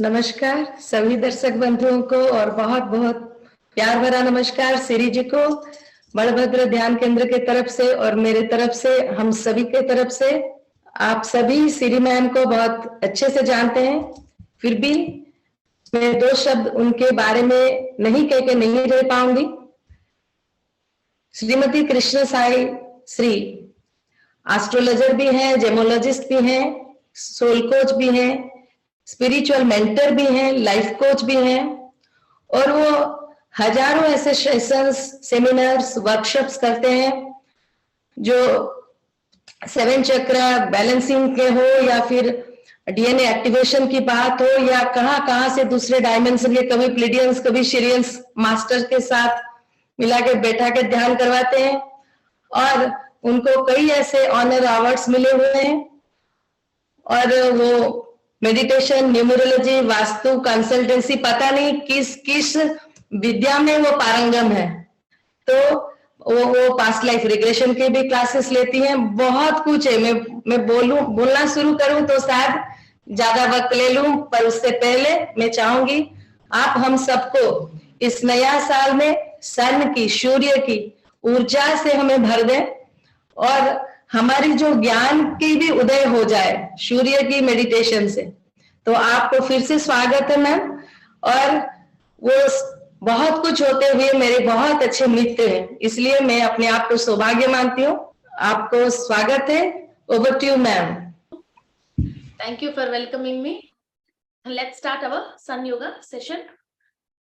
नमस्कार सभी दर्शक बंधुओं को और बहुत बहुत प्यार भरा नमस्कार श्री जी को बड़भद्र ध्यान केंद्र के तरफ से और मेरे तरफ से, हम सभी के तरफ से। आप सभी श्री मैम को बहुत अच्छे से जानते हैं, फिर भी मैं दो शब्द उनके बारे में नहीं कह के नहीं रह पाऊंगी। श्रीमती कृष्ण साई श्री एस्ट्रोलॉजर भी हैं, जेमोलॉजिस्ट भी हैं, सोल कोच भी हैं, स्पिरिचुअल मेंटर भी हैं, लाइफ कोच भी हैं और वो हजारों ऐसे सेशंस, सेमिनार्स, वर्कशॉप्स करते हैं जो 7 चक्र बैलेंसिंग के हो या फिर डीएनए एक्टिवेशन की बात हो या कहां से दूसरे डायमेंशन के, कभी प्लीडियंस कभी शिरियंस मास्टर के साथ मिला के बैठा के ध्यान करवाते हैं और उनको कई ऐसे ऑनर अवार्ड्स मिले हुए हैं और वो मेडिटेशन, न्यूमरोलॉजी, वास्तु, कंसल्टेंसी, पता नहीं किस किस विद्या में वो पारंगम है। तो वो पास्ट लाइफ रिग्रेशन के भी क्लासेस लेती हैं। बहुत कुछ है, मैं बोलना शुरू करूं तो शायद ज्यादा वक्त ले लूं, पर उससे पहले मैं चाहूंगी आप हम सबको इस नया साल में सन की, सूर्य की ऊर्जा से हमें भर दें और हमारी जो ज्ञान की भी उदय हो जाए सूर्य की मेडिटेशन से। तो आपको फिर से स्वागत है मैम। और वो बहुत कुछ होते हुए मेरे बहुत अच्छे मित्र हैं, इसलिए मैं अपने आप को सौभाग्य मानती हूँ। आपको स्वागत है। Over to you ma'am. Thank you for welcoming me. Let's start our sun yoga session.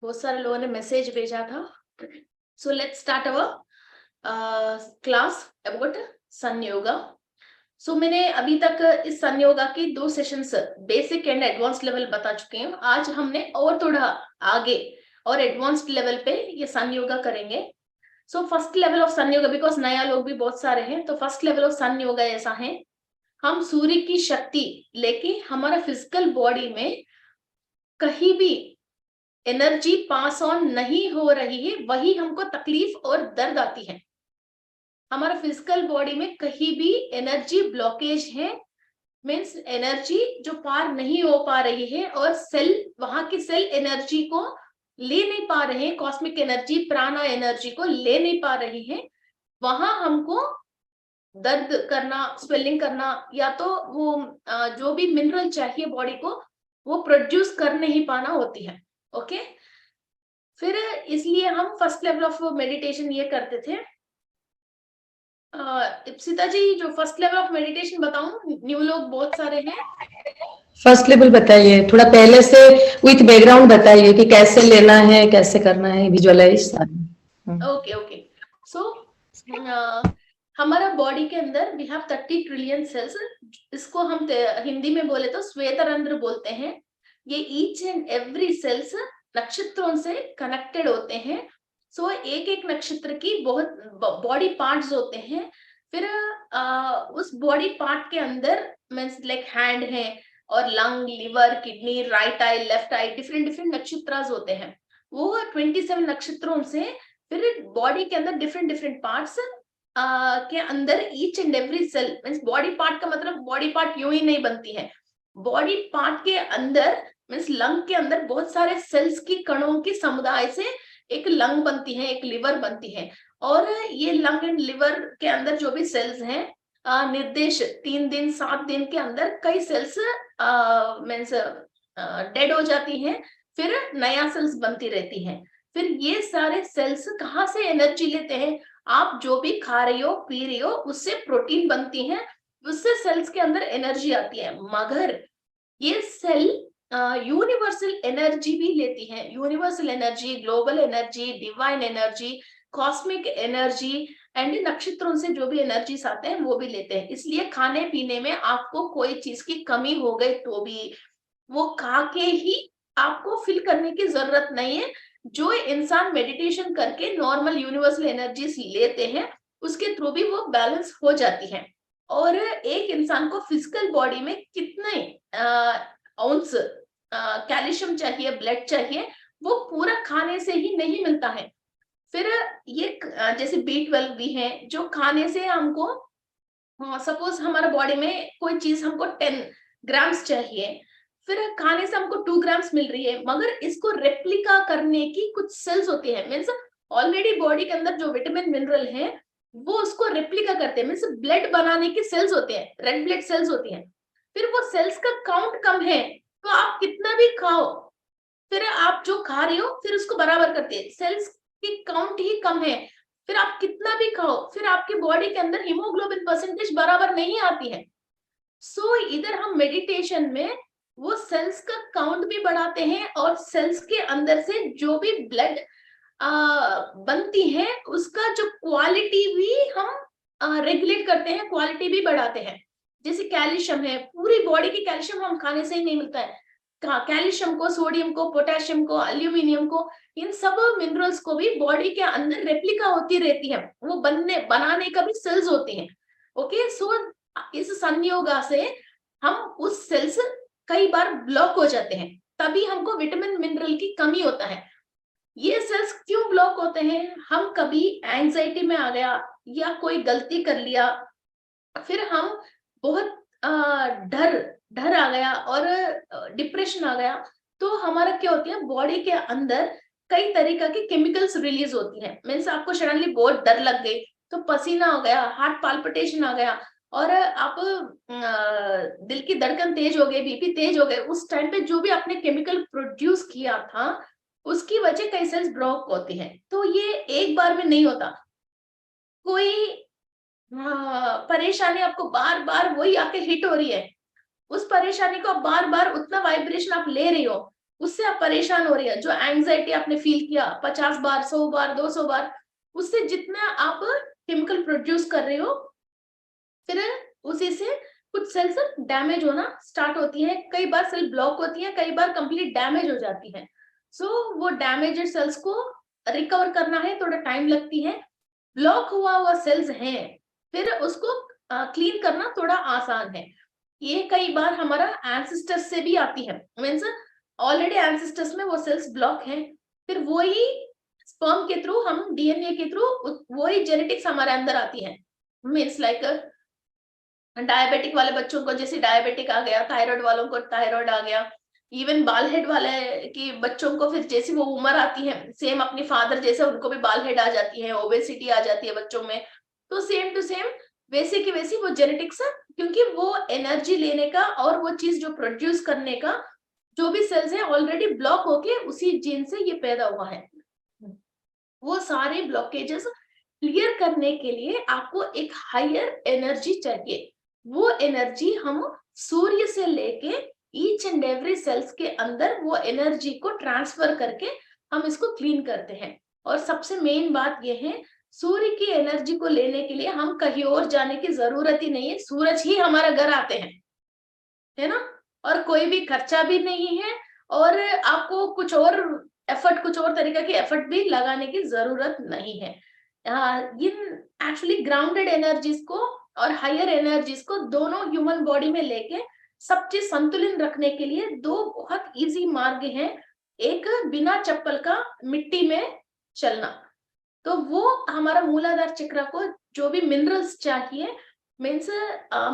बहुत सारे लोगों ने मैसेज भेजा था, so let's start our class about sun yoga. So मैंने अभी तक इस सन योगा की 2 sessions basic and advance level बता चुके हैं। आज हमने और थोड़ा आगे और एडवांस्ड लेवल पे ये सन योगा करेंगे। So first level of sun yoga, because नया लोग भी बहुत सारे हैं, तो first level of sun yoga ऐसा है, हम सूर्य की शक्ति लेके हमारा फिजिकल बॉडी में कहीं भी एनर्जी पास ऑन नहीं हो रही है, वही हमको तकलीफ और दर्द आती है। हमारा फिजिकल बॉडी में कहीं भी एनर्जी ब्लॉकेज है, मीन्स एनर्जी जो पार नहीं हो पा रही है और सेल, वहां की सेल एनर्जी को ले नहीं पा रहे हैं, कॉस्मिक एनर्जी, प्राणा एनर्जी को ले नहीं पा रही है, वहां हमको दर्द करना, स्वेलिंग करना, या तो वो जो भी मिनरल चाहिए बॉडी को वो प्रोड्यूस कर नहीं पाना होती है। ओके, फिर इसलिए हम फर्स्ट लेवल ऑफ मेडिटेशन ये करते थे। इप्सिता जी, जो फर्स्ट लेवल ऑफ मेडिटेशन बताऊं, न्यू लोग बहुत सारे हैं। फर्स्ट लेवल बताइए, थोड़ा पहले से विथ बैकग्राउंड बताइए कि कैसे लेना है, कैसे करना है, विजुअलाइज। ओके ओके, सो हमारा बॉडी के अंदर वी हैव 30 ट्रिलियन सेल्स। इसको हम हिंदी में बोले तो श्वेतरंध्र बोलते हैं। ये ईच एंड एवरी सेल्स नक्षत्रों से कनेक्टेड होते हैं। सो एक एक नक्षत्र की बहुत बॉडी पार्ट्स होते हैं। फिर उस बॉडी पार्ट के अंदर मीन्स लाइक हैंड है और lung, liver, kidney, right I, left I, different different nakshatras होते हैं। वो 27 नक्षत्रों से फिर बॉडी के अंदर डिफरेंट डिफरेंट पार्ट्स के अंदर each and every cell, means body part का मतलब बॉडी पार्ट यूं ही नहीं बनती है। बॉडी पार्ट के अंदर मीन्स लंग के अंदर बहुत सारे सेल्स की कणों की समुदाय से एक लंग बनती है, एक लिवर बनती है। और ये लंग एंड लिवर के अंदर जो भी सेल्स हैं, निर्देश 3 दिन 7 दिन के अंदर कई सेल्स मीन्स डेड हो जाती हैं, फिर नया सेल्स बनती रहती हैं। फिर ये सारे सेल्स कहाँ से एनर्जी लेते हैं? आप जो भी खा रही हो, पी रही हो, उससे प्रोटीन बनती है, उससे सेल्स के अंदर एनर्जी आती है। मगर ये सेल यूनिवर्सल एनर्जी भी लेती है। Universal energy, global energy, divine energy, cosmic energy and नक्षत्रों से जो भी एनर्जीज आते हैं वो भी लेते हैं। इसलिए खाने पीने में आपको कोई चीज की कमी हो गई तो भी वो खा के ही आपको फिल करने की जरूरत नहीं है। जो इंसान मेडिटेशन करके नॉर्मल यूनिवर्सल एनर्जीज लेते हैं उसके थ्रू भी वो बैलेंस हो जाती है। और एक इंसान को फिजिकल बॉडी में कितने आउंस कैल्शियम चाहिए, ब्लड चाहिए, वो पूरा खाने से ही नहीं मिलता है। फिर ये जैसे B12 भी है जो खाने से हमको, सपोज हमारा बॉडी में कोई चीज हमको 10 ग्राम्स चाहिए, फिर खाने से हमको 2 ग्राम्स मिल रही है, मगर इसको रेप्लिका करने की कुछ सेल्स होती है, मीन्स ऑलरेडी बॉडी के अंदर जो विटामिन मिनरल है वो उसको रेप्लिका करते हैं, मीन्स ब्लड बनाने की सेल्स होते हैं, रेड ब्लड सेल्स होती हैं। फिर वो सेल्स का काउंट कम है तो आप कितना भी खाओ, फिर आप जो खा रहे हो फिर उसको बराबर करते हैं, सेल्स की काउंट ही कम है, फिर आप कितना भी खाओ फिर आपकी बॉडी के अंदर हीमोग्लोबिन परसेंटेज बराबर नहीं आती है। सो इधर हम मेडिटेशन में वो सेल्स का काउंट भी बढ़ाते हैं और सेल्स के अंदर से जो भी ब्लड बनती है उसका जो क्वालिटी भी हम रेगुलेट करते हैं, क्वालिटी भी बढ़ाते हैं। जैसे कैल्शियम है, पूरी बॉडी की कैल्शियम हम खाने से ही नहीं मिलता है, कैल्शियम को, सोडियम को, पोटेशियम को, एल्यूमिनियम को, इन सब मिनरल्स को भी बॉडी के अंदर रेप्लिका होती रहती है, वो बनाने का भी सेल्स होती हैं। ओके, सो इस संयोगा से हम उस सेल्स कई बार ब्लॉक हो जाते हैं, तभी हमको विटामिन मिनरल की कमी होता है। ये सेल्स क्यों ब्लॉक होते हैं? हम कभी एंजाइटी में आ गया या कोई गलती कर लिया, फिर हम बहुत डर आ गया और डिप्रेशन आ गया, तो हमारा क्या होती है, बॉडी के अंदर कई तरीका की केमिकल्स रिलीज होती हैं। मीन्स आपको सडनली बहुत डर लग गई तो पसीना हो गया, हार्ट पाल्पिटेशन आ गया और आप दिल की धड़कन तेज हो गई, बीपी तेज हो गए, उस टाइम पे जो भी आपने केमिकल प्रोड्यूस किया था उसकी वजह कई सेल्स ब्लॉक होती हैं। तो ये एक बार में नहीं होता, कोई परेशानी आपको बार बार वही आके हिट हो रही है, उस परेशानी को आप बार बार उतना वाइब्रेशन आप ले रही हो, उससे आप परेशान हो रही है, जो एंजाइटी आपने फील किया 50 बार, 100 बार, 200 बार, उससे जितना आप केमिकल प्रोड्यूस कर रहे हो, फिर उसी से कुछ सेल्स डैमेज होना स्टार्ट होती है, कई बार सेल ब्लॉक होती है, कई बार कंप्लीट डैमेज हो जाती है। सो वो डैमेज्ड सेल्स को रिकवर करना है, थोड़ा टाइम लगती है। ब्लॉक हुआ सेल्स हैं, फिर उसको क्लीन करना थोड़ा आसान है। ये कई बार हमारा एंसेस्टर्स से भी आती है, मीन्स ऑलरेडी एंसेस्टर्स में वो सेल्स ब्लॉक हैं, फिर वही स्पर्म के थ्रू, हम डीएनए के थ्रू वही जेनेटिक्स हमारे अंदर आती है। मीन्स लाइक डायबिटिक वाले बच्चों को जैसे डायबिटिक आ गया, थायराइड वालों को थायराइड आ गया, इवन बाल हेड वाले की बच्चों को फिर जैसी वो उम्र आती है, सेम अपने फादर जैसे उनको भी बाल हेड आ जाती है, ओबेसिटी आ जाती है बच्चों में, तो सेम टू सेम वैसे की वैसी वो जेनेटिक्स है, क्योंकि वो एनर्जी लेने का और वो चीज जो प्रोड्यूस करने का जो भी सेल्स है ऑलरेडी ब्लॉक होके उसी जीन से ये पैदा हुआ है। वो सारे ब्लॉकेजेस क्लियर करने के लिए आपको एक हायर एनर्जी चाहिए, वो एनर्जी हम सूर्य से लेके ईच एंड एवरी सेल्स के अंदर वो एनर्जी को ट्रांसफर करके हम इसको क्लीन करते हैं। और सबसे मेन बात यह है, सूर्य की एनर्जी को लेने के लिए हम कहीं और जाने की जरूरत ही नहीं है, सूरज ही हमारा घर आते हैं, है ना, और कोई भी खर्चा भी नहीं है और आपको कुछ और एफर्ट, कुछ और तरीका की एफर्ट भी लगाने की जरूरत नहीं है। इन एक्चुअली ग्राउंडेड एनर्जीज को और हायर एनर्जीज को दोनों ह्यूमन बॉडी में लेके सब चीज संतुलित रखने के लिए दो बहुत इजी मार्ग हैं। एक बिना चप्पल का मिट्टी में चलना, तो वो हमारा मूलाधार चक्र को जो भी मिनरल्स चाहिए, मीन्स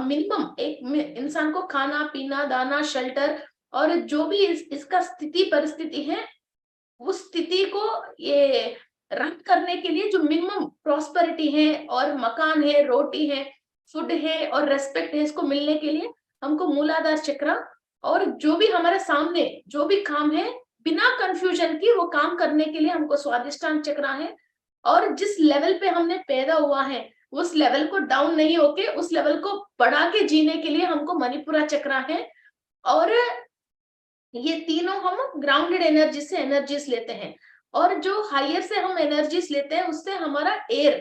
मिनिमम एक इंसान को खाना पीना दाना शेल्टर और जो भी इसका स्थिति परिस्थिति है उस स्थिति को ये रन करने के लिए जो मिनिमम प्रॉस्पेरिटी है और मकान है, रोटी है, फूड है और रेस्पेक्ट है, इसको मिलने के लिए हमको मूलाधार चक्र और जो भी हमारे सामने जो भी काम है बिना कंफ्यूजन की वो काम करने के लिए हमको स्वादिष्टान चक्र है। और जिस लेवल पे हमने पैदा हुआ है उस लेवल को डाउन नहीं होके उस लेवल को बढ़ा के जीने के लिए हमको मणिपुरा चक्र है। और ये तीनों हम ग्राउंडेड एनर्जी से एनर्जीज लेते हैं और जो हायर से हम एनर्जीज लेते हैं उससे हमारा एयर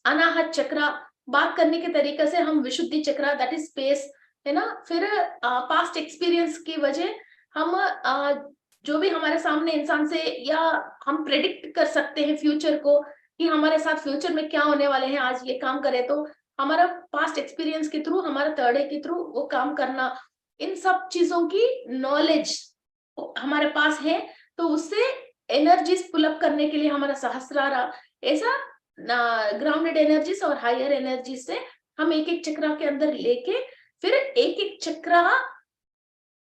अनाहत चक्र, बात करने के तरीके से हम विशुद्धि चक्र दैट इज स्पेस, है ना। फिर पास्ट एक्सपीरियंस की वजह हम जो भी हमारे सामने इंसान से या हम प्रेडिक्ट कर सकते हैं फ्यूचर को कि हमारे साथ फ्यूचर में क्या होने वाले हैं, आज ये काम करें तो हमारा पास्ट एक्सपीरियंस के थ्रू, हमारा थर्ड आई के थ्रू वो काम करना, इन सब चीजों की नॉलेज हमारे पास है। तो उससे एनर्जीज पुलअप करने के लिए हमारा सहस्रारा, ऐसा ग्राउंडेड एनर्जीज और हायर एनर्जीज से हम एक एक चक्र के अंदर लेके फिर एक एक चक्र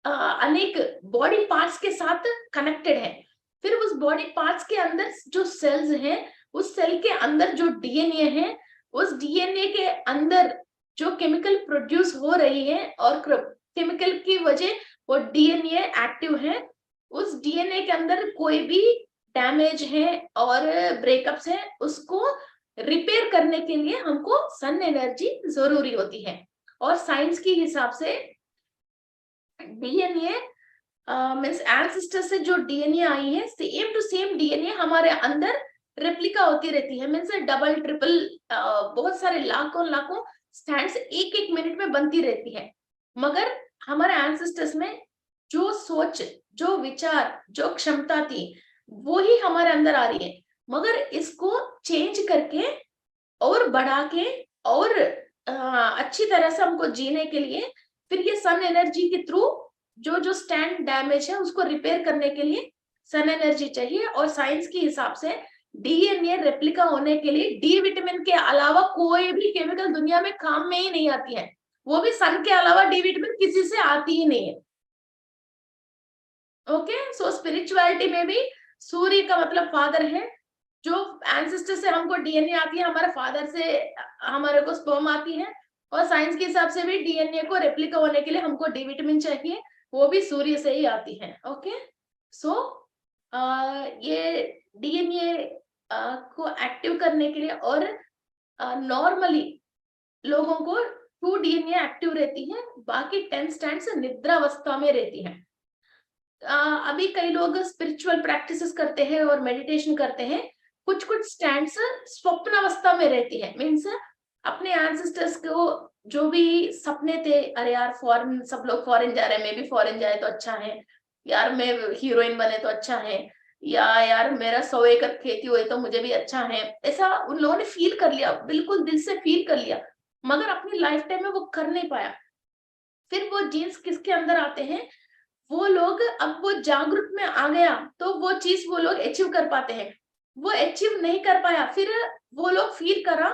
अनेक बॉडी पार्ट्स के साथ कनेक्टेड है। फिर उस बॉडी पार्ट्स के अंदर जो सेल्स हैं, उस सेल के अंदर जो डीएनए है, उस डीएनए के अंदर जो केमिकल प्रोड्यूस हो रही है और केमिकल की वजह वो डीएनए एक्टिव है, उस डीएनए के अंदर कोई भी डैमेज है और ब्रेकअप्स है, उसको रिपेयर करने के लिए हमको सन एनर्जी जरूरी होती है। और साइंस के हिसाब से डीएनए मीन्स एंसेस्टर से जो डीएनए आई है, सेम टू सेम डीएनए हमारे अंदर रेप्लिका होती रहती है। मीन्स डबल ट्रिपल बहुत सारे लाखों लाखों स्टैंड्स एक एक मिनट में बनती रहती है। मगर हमारे एंसेस्टर्स में जो सोच, जो विचार, जो क्षमता थी, वो ही हमारे अंदर आ रही है। मगर इसको चेंज करके और बढ़ा के और अच्छी तरह से हमको जीने के लिए फिर ये सन एनर्जी के थ्रू जो जो स्टैंड डैमेज है उसको रिपेयर करने के लिए सन एनर्जी चाहिए। और साइंस के हिसाब से डीएनए रेप्लिका होने के लिए डी विटामिन के अलावा कोई भी केमिकल दुनिया में काम में ही नहीं आती है। वो भी सन के अलावा डी विटामिन किसी से आती ही नहीं है। ओके, सो स्पिरिचुअलिटी में भी सूर्य का मतलब फादर है। जो एंसेस्टर से हमको डीएनए आती है, हमारे फादर से हमारे को स्पर्म आती है। और साइंस के हिसाब से भी डीएनए को रेप्लिका होने के लिए हमको डी विटामिन चाहिए, वो भी सूर्य से ही आती है। ओके, सो ये डीएनए को एक्टिव करने के लिए और नॉर्मली लोगों को 2 डीएनए एक्टिव रहती है, बाकी 10 स्टैंड्स निद्रावस्था में रहती है। अभी कई लोग स्पिरिचुअल प्रैक्टिसेस करते हैं और मेडिटेशन करते हैं, कुछ कुछ स्टैंड्स स्वप्न अवस्था में रहती है। मीन्स अपने एंसेस्टर्स को जो भी सपने थे, अरे यार फॉरेन, सब लोग फॉरेन जा रहे हैं, मैं भी फॉरेन जाए तो अच्छा है, यार मैं हीरोइन बने तो अच्छा है, या यार मेरा 100 एकड़ खेती हुई तो मुझे भी अच्छा है, ऐसा उन लोगों ने फील कर लिया, बिल्कुल दिल से फील कर लिया, मगर अपनी लाइफ टाइम में वो कर नहीं पाया। फिर वो जीन्स किसके अंदर आते हैं, वो लोग अब वो जागरूक में आ गया तो वो चीज वो लोग अचीव कर पाते हैं। वो अचीव नहीं कर पाया, फिर वो लोग फील करा,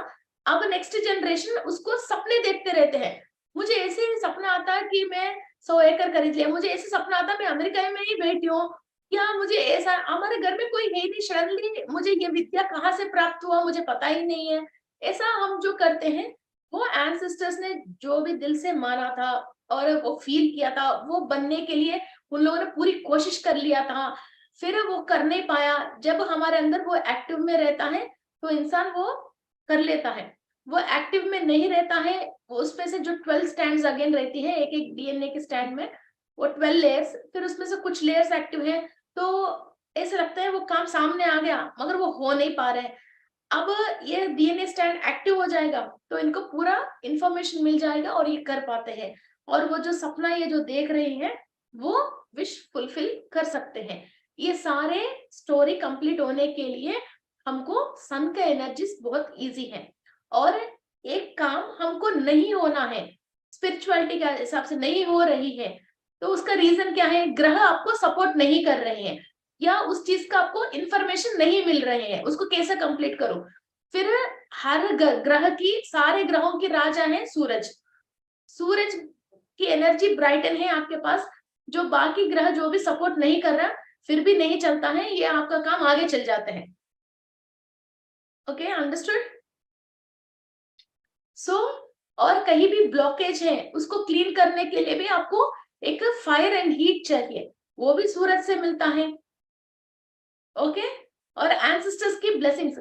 अब नेक्स्ट जनरेशन उसको सपने देखते रहते हैं। मुझे ऐसे ही सपना आता है कि मैं 100 एकड़ खरीद लिया, मुझे ऐसे सपना आता है मैं अमेरिका में ही बैठी हूँ, या मुझे ऐसा, हमारे घर में कोई है नहीं, सडनली मुझे ये विद्या कहाँ से प्राप्त हुआ मुझे पता ही नहीं है। ऐसा हम जो करते हैं, वो एंसेस्टर्स ने जो भी दिल से माना था और वो फील किया था, वो बनने के लिए उन लोगों ने पूरी कोशिश कर लिया था, फिर वो कर नहीं पाया। जब हमारे अंदर वो एक्टिव में रहता है तो इंसान वो कर लेता है, वो एक्टिव में नहीं रहता है, वो उसमें से जो 12 स्टैंड्स अगेन रहती है, एक एक डीएनए के स्टैंड में वो 12 लेयर्स, फिर उसमें से कुछ लेयर्स एक्टिव है, तो ऐसा लगता है वो काम सामने आ गया मगर वो हो नहीं पा रहे। अब ये डीएनए स्टैंड एक्टिव हो जाएगा तो इनको पूरा इंफॉर्मेशन मिल जाएगा और ये कर पाते हैं, और वो जो सपना ये जो देख रहे हैं वो विश फुलफिल कर सकते हैं। ये सारे स्टोरी कंप्लीट होने के लिए हमको सन का एनर्जीज बहुत इजी है। और एक काम हमको नहीं होना है, स्पिरिचुअलिटी के हिसाब से नहीं हो रही है, तो उसका रीजन क्या है, ग्रह आपको सपोर्ट नहीं कर रहे हैं या उस चीज का आपको इंफॉर्मेशन नहीं मिल रहे हैं, उसको कैसे कंप्लीट करो। फिर हर ग्रह की, सारे ग्रहों की राजा है सूरज, सूरज की एनर्जी ब्राइटन है आपके पास, जो बाकी ग्रह जो भी सपोर्ट नहीं कर रहा फिर भी नहीं चलता है, ये आपका काम आगे चल जाते हैं। Okay, understood. सो और कहीं भी ब्लॉकेज है उसको क्लीन करने के लिए भी आपको एक फायर एंड हीट चाहिए, वो भी सूरज से मिलता है। ओके, और एंसेस्टर्स की ब्लेसिंग्स,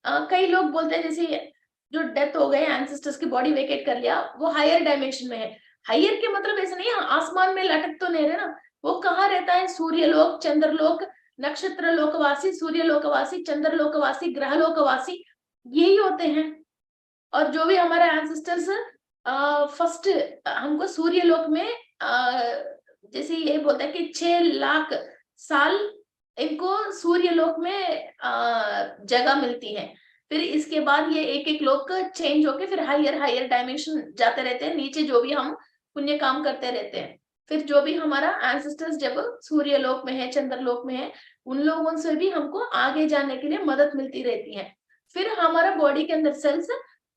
कई लोग बोलते हैं जैसे जो डेथ हो गए, एंसेस्टर्स की बॉडी वेकेट कर लिया, वो हायर डायमेंशन में है। हायर के मतलब ऐसा नहीं है आसमान में लटक तो नहीं रहे ना, वो कहाँ रहता है, सूर्यलोक, चंद्रलोक, नक्षत्र लोकवासी, सूर्य लोकवासी, चंद्र लोकवासी, ग्रह लोकवासी, यही होते हैं। और जो भी हमारे एंसेस्टर्स फर्स्ट हमको सूर्यलोक में जैसे ये बोलता है कि 6 लाख साल इनको सूर्यलोक में जगह मिलती है, फिर इसके बाद ये एक एक लोक चेंज होके फिर हायर हायर डायमेंशन जाते रहते हैं, नीचे जो भी हम पुण्य काम करते रहते हैं। फिर जो भी हमारा एंसेस्टर्स जब सूर्यलोक में है, चंद्रलोक में है, उन लोगों से भी हमको आगे जाने के लिए मदद मिलती रहती है। फिर हमारा बॉडी के अंदर सेल्स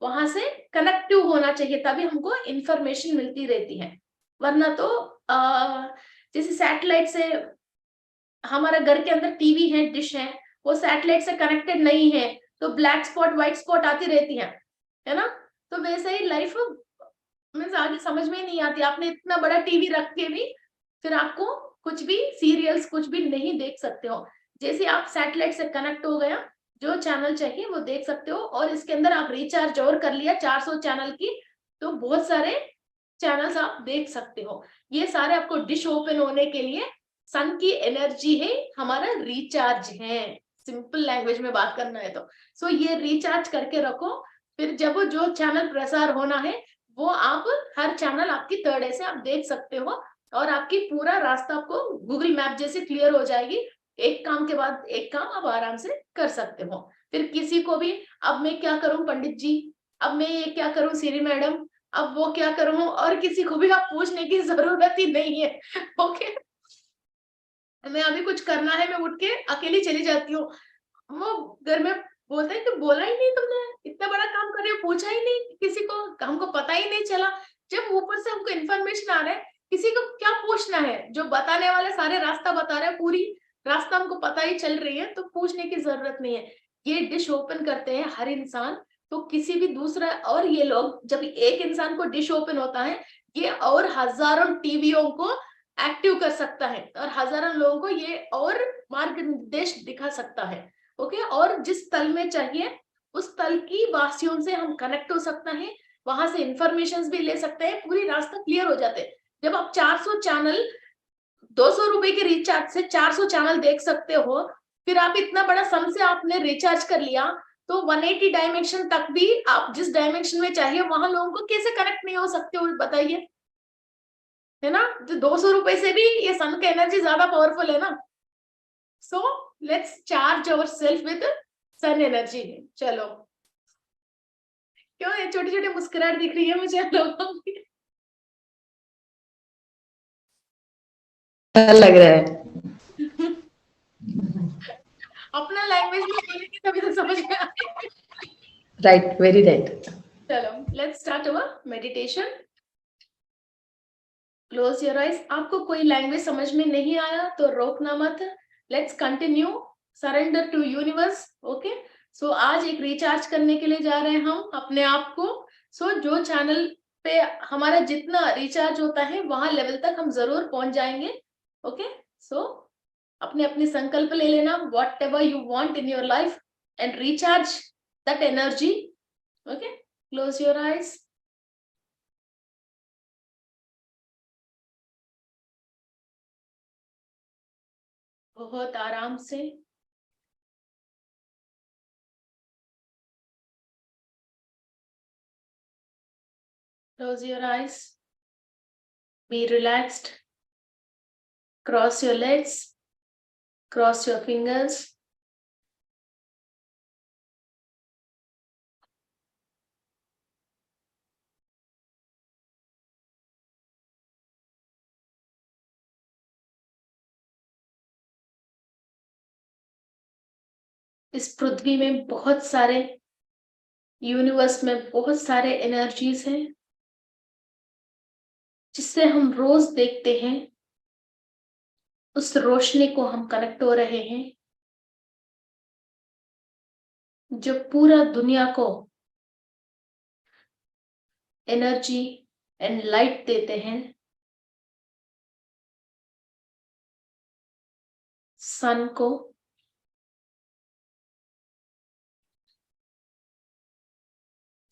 वहां से कनेक्टिव होना चाहिए, तभी हमको इंफॉर्मेशन मिलती रहती है, वरना तो जैसे सैटेलाइट से हमारा घर के अंदर टीवी है, डिश है, वो सैटेलाइट से कनेक्टेड नहीं है तो ब्लैक स्पॉट व्हाइट स्पॉट आती रहती है ना। तो वैसे ही लाइफ मीन्स आगे समझ में ही नहीं आती, आपने इतना बड़ा टीवी रख के भी फिर आपको कुछ भी सीरियल्स कुछ भी नहीं देख सकते हो। जैसे आप सैटेलाइट से कनेक्ट हो गया, जो चैनल चाहिए वो देख सकते हो, और इसके अंदर आप रिचार्ज और कर लिया 400 चैनल की, तो बहुत सारे चैनल्स आप देख सकते हो। ये सारे आपको डिश ओपन होने के लिए सन की एनर्जी है, हमारा रिचार्ज है, सिंपल लैंग्वेज में बात करना है तो। सो ये रिचार्ज करके रखो, फिर जब जो चैनल प्रसार होना है वो आप हर चैनल आपकी थर्ड आई से आप देख सकते हो, और आपकी पूरा रास्ता आपको गूगल मैप जैसे क्लियर हो जाएगी। एक काम के बाद एक काम आप आराम से कर सकते हो। फिर किसी को भी अब मैं क्या करूं पंडित जी, अब मैं ये क्या करूं सीरी मैडम, अब वो क्या करूं, और किसी को भी आप पूछने की जरूरत ही नहीं है। ओके, मैं अभी कुछ करना है, मैं उठ के अकेली चली जाती हूँ। वो घर में बोलते हैं कि बोला ही नहीं तुमने, इतना बड़ा काम कर रहे हो, पूछा ही नहीं किसी को, हमको पता ही नहीं चला। जब ऊपर से हमको इन्फॉर्मेशन आ रहा है, किसी को क्या पूछना है, जो बताने वाले सारे रास्ता बता रहे हैं, पूरी रास्ता हमको पता ही चल रही है, तो पूछने की जरूरत नहीं है। ये डिश ओपन करते हैं हर इंसान, तो किसी भी दूसरा, और ये लोग जब एक इंसान को डिश ओपन होता है, ये और हजारों टीवियों को एक्टिव कर सकता है, और हजारों लोगों को ये और मार्ग निर्देश दिखा सकता है। ओके, और जिस तल में चाहिए उस तल की वासियों से हम कनेक्ट हो सकता है, वहां से इंफॉर्मेशन भी ले सकते हैं, पूरी रास्ता क्लियर हो जाते हैं। जब आप 400 चैनल 200 रुपए के रिचार्ज से 400 चैनल देख सकते हो, फिर आप इतना बड़ा सम से आपने रिचार्ज कर लिया, तो 180 डायमेंशन तक भी आप जिस डायमेंशन में चाहिए वहां लोगों को कैसे कनेक्ट नहीं हो सकते हो, बताइए, है ना। तो 200 रुपए से भी ये सन का एनर्जी ज्यादा पावरफुल है ना। So let's charge our self with sun energy. चलो, क्यों ये छोटी छोटी मुस्कुराहट दिख रही है मुझे लोगों की। अच्छा लग रहा है। अपना लैंग्वेज में बोलेंगे तभी तो समझ में आएगा। Right, very right. चलो, let's start our meditation. Close your eyes. आपको कोई लैंग्वेज समझ में नहीं आया तो रोकना मत, let's continue, surrender to universe. Okay, so आज एक रिचार्ज करने के लिए जा रहे हैं हम अपने आप को। सो जो चैनल पे हमारा जितना रिचार्ज होता है वहां लेवल तक हम जरूर पहुंच जाएंगे। ओके, सो अपने अपने संकल्प ले लेना, what ever you want in your life, and recharge that energy. Okay, close your eyes. बहुत आराम से close your eyes, be relaxed, cross your legs, cross your fingers. इस पृथ्वी में बहुत सारे, यूनिवर्स में बहुत सारे एनर्जीज हैं जिससे हम रोज देखते हैं, उस रोशनी को हम कनेक्ट हो रहे हैं, जो पूरा दुनिया को एनर्जी एंड लाइट देते हैं। सन को,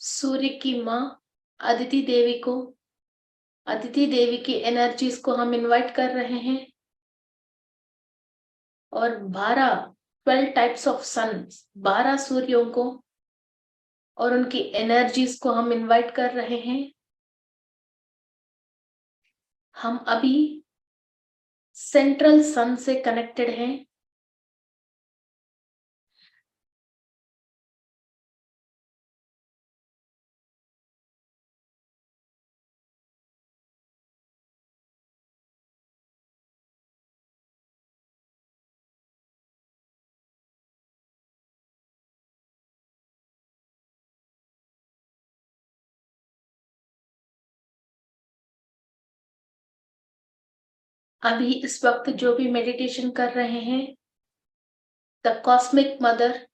सूर्य की माँ अदिति देवी को, अदिति देवी की एनर्जीज को हम इनवाइट कर रहे हैं, और 12 टाइप्स ऑफ सन, 12 सूर्यों को और उनकी एनर्जीज को हम इनवाइट कर रहे हैं। हम अभी सेंट्रल सन से कनेक्टेड हैं। अभी इस वक्त जो भी मेडिटेशन कर रहे हैं, द कॉस्मिक मदर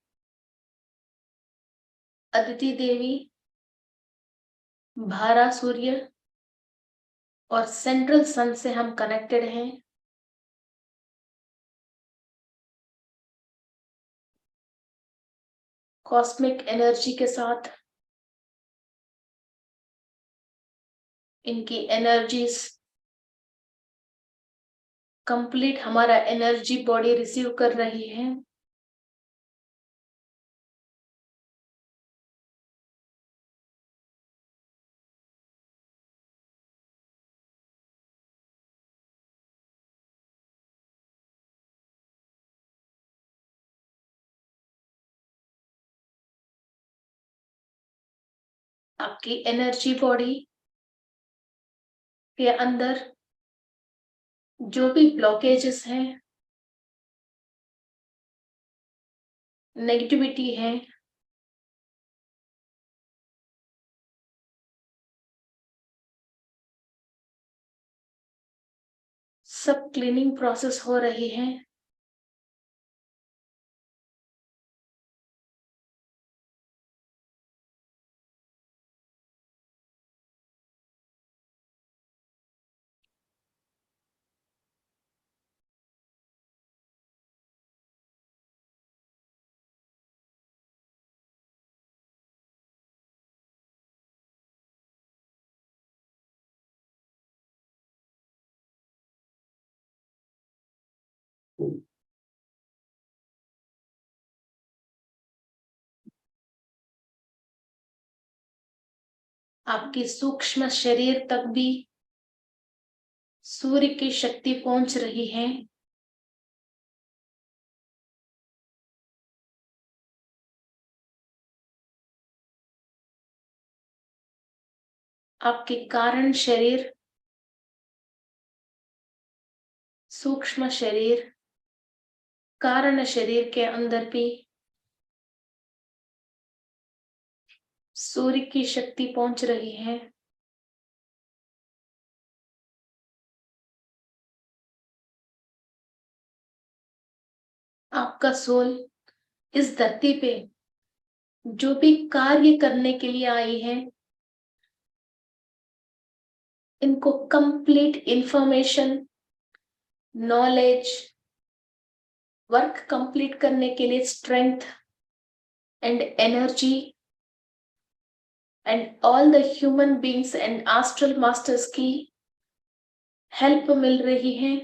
अदिति देवी, भारा सूर्य और सेंट्रल सन से हम कनेक्टेड हैं। कॉस्मिक एनर्जी के साथ इनकी एनर्जीज कंप्लीट हमारा एनर्जी बॉडी रिसीव कर रही है। आपकी एनर्जी बॉडी के अंदर जो भी ब्लॉकेजेस हैं, नेगेटिविटी है, सब क्लीनिंग प्रोसेस हो रही है। आपके सूक्ष्म शरीर तक भी सूर्य की शक्ति पहुंच रही है। आपके कारण शरीर, सूक्ष्म शरीर, कारण शरीर के अंदर भी सूर्य की शक्ति पहुंच रही है। आपका सोल इस धरती पे जो भी कार्य करने के लिए आई है, इनको complete information, knowledge, work complete करने के लिए strength and energy and all the human beings and astral masters की हेल्प मिल रही है।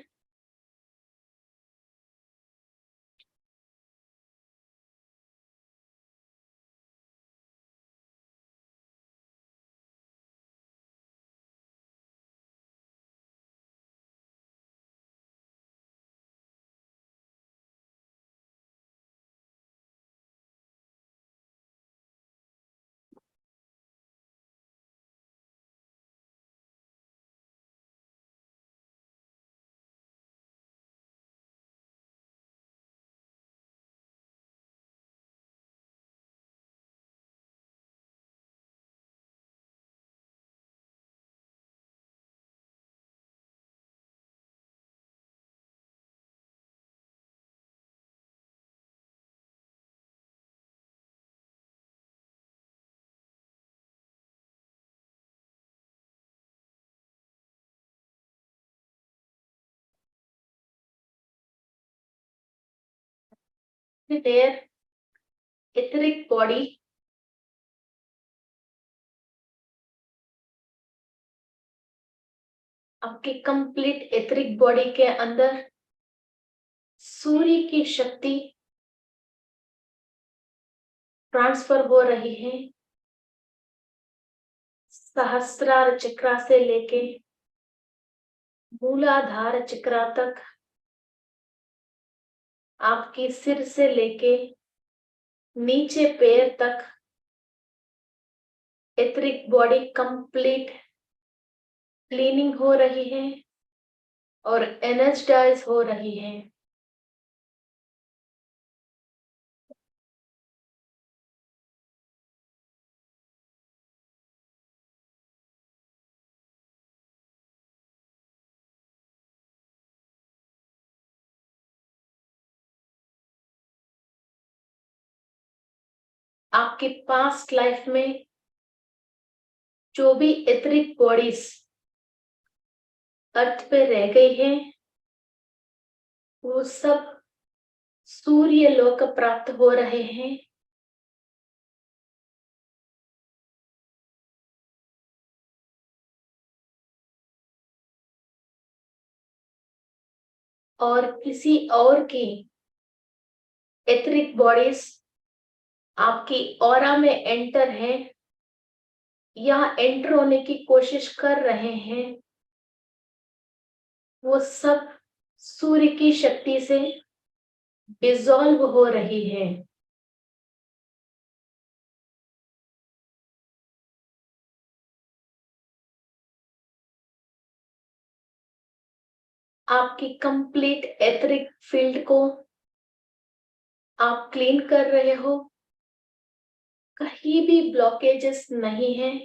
Their etheric body आपके कंप्लीट एथरिक बॉडी के अंदर सूर्य की शक्ति ट्रांसफर हो रही है। सहस्रार चक्रा से लेके मूलाधार चक्रा तक, आपके सिर से लेके नीचे पैर तक एथरिक बॉडी कंप्लीट क्लीनिंग हो रही है और एनर्जाइज हो रही है। आपके पास्ट लाइफ में जो भी एथरिक बॉडीज अर्थ पे रह गई हैं, वो सब सूर्य लोक प्राप्त हो रहे हैं। और किसी और की एथरिक बॉडीज आपकी ऑरा में एंटर है या एंटर होने की कोशिश कर रहे हैं, वो सब सूर्य की शक्ति से डिसॉल्व हो रही है। आपकी कंप्लीट एथरिक फील्ड को आप क्लीन कर रहे हो, कहीं भी ब्लॉकेजेस नहीं है।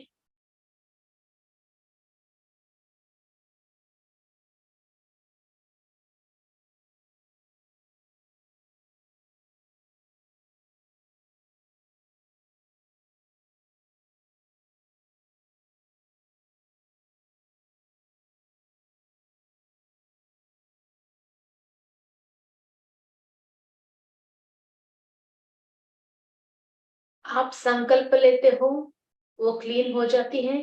आप संकल्प लेते हो, वो क्लीन हो जाती है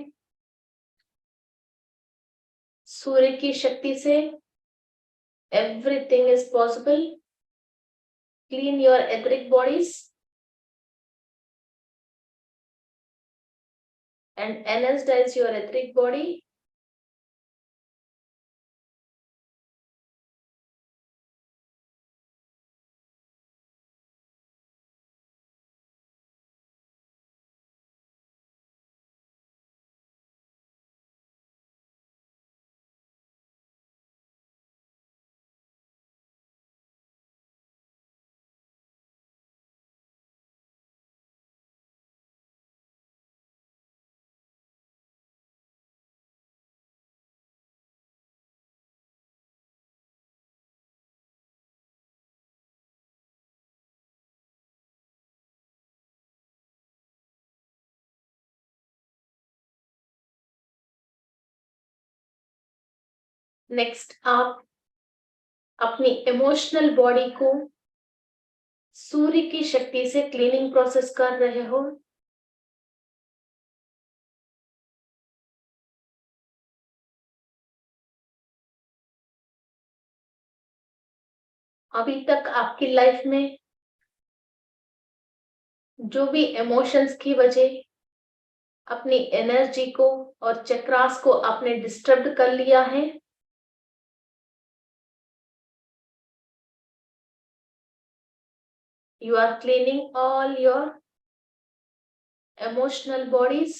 सूर्य की शक्ति से। Everything is possible. Clean your etheric bodies and anesthetize your etheric body. Next आप अपनी इमोशनल बॉडी को सूर्य की शक्ति से क्लीनिंग प्रोसेस कर रहे हो। अभी तक आपकी लाइफ में जो भी इमोशंस की वजह अपनी एनर्जी को और चक्रास को आपने डिस्टर्ब कर लिया है, you are cleaning all your emotional bodies.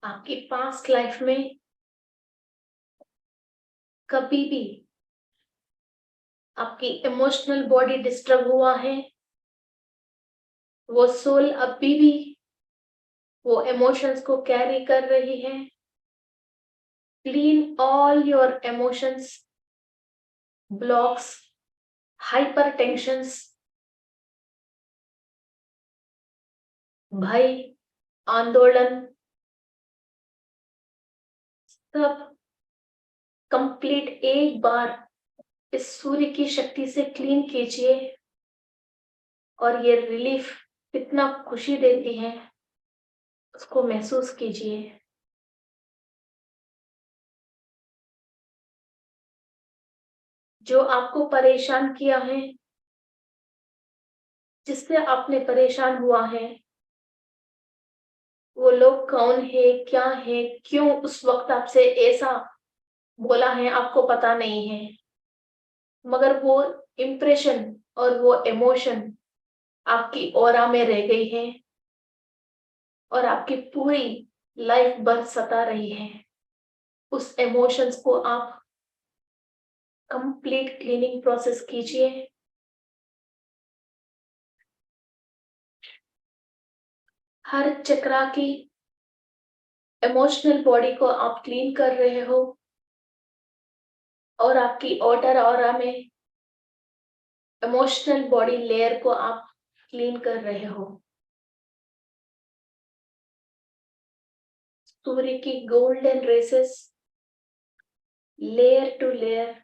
आपकी पास्ट लाइफ में कभी भी आपकी इमोशनल बॉडी डिस्टर्ब हुआ है, वो सोल अभी भी वो इमोशंस को कैरी कर रही है। Clean all your emotions, blocks, hyper tensions, भय, आंदोलन, सब कंप्लीट एक बार इस सूर्य की शक्ति से क्लीन कीजिए। और ये रिलीफ कितना खुशी देती है उसको महसूस कीजिए। जो आपको परेशान किया है, जिससे आपने परेशान हुआ है, वो लोग कौन है, क्या है, क्यों उस वक्त आपसे ऐसा बोला है, आपको पता नहीं है, मगर वो इम्प्रेशन और वो इमोशन आपकी ऑरा में रह गई है और आपकी पूरी लाइफ भर सता रही है। उस इमोशंस को आप कंप्लीट क्लीनिंग प्रोसेस कीजिए। हर चक्रा की इमोशनल बॉडी को आप क्लीन कर रहे हो और आपकी आउटर ऑरा में इमोशनल बॉडी लेयर को आप क्लीन कर रहे हो। सूर्य की golden rays layer two layer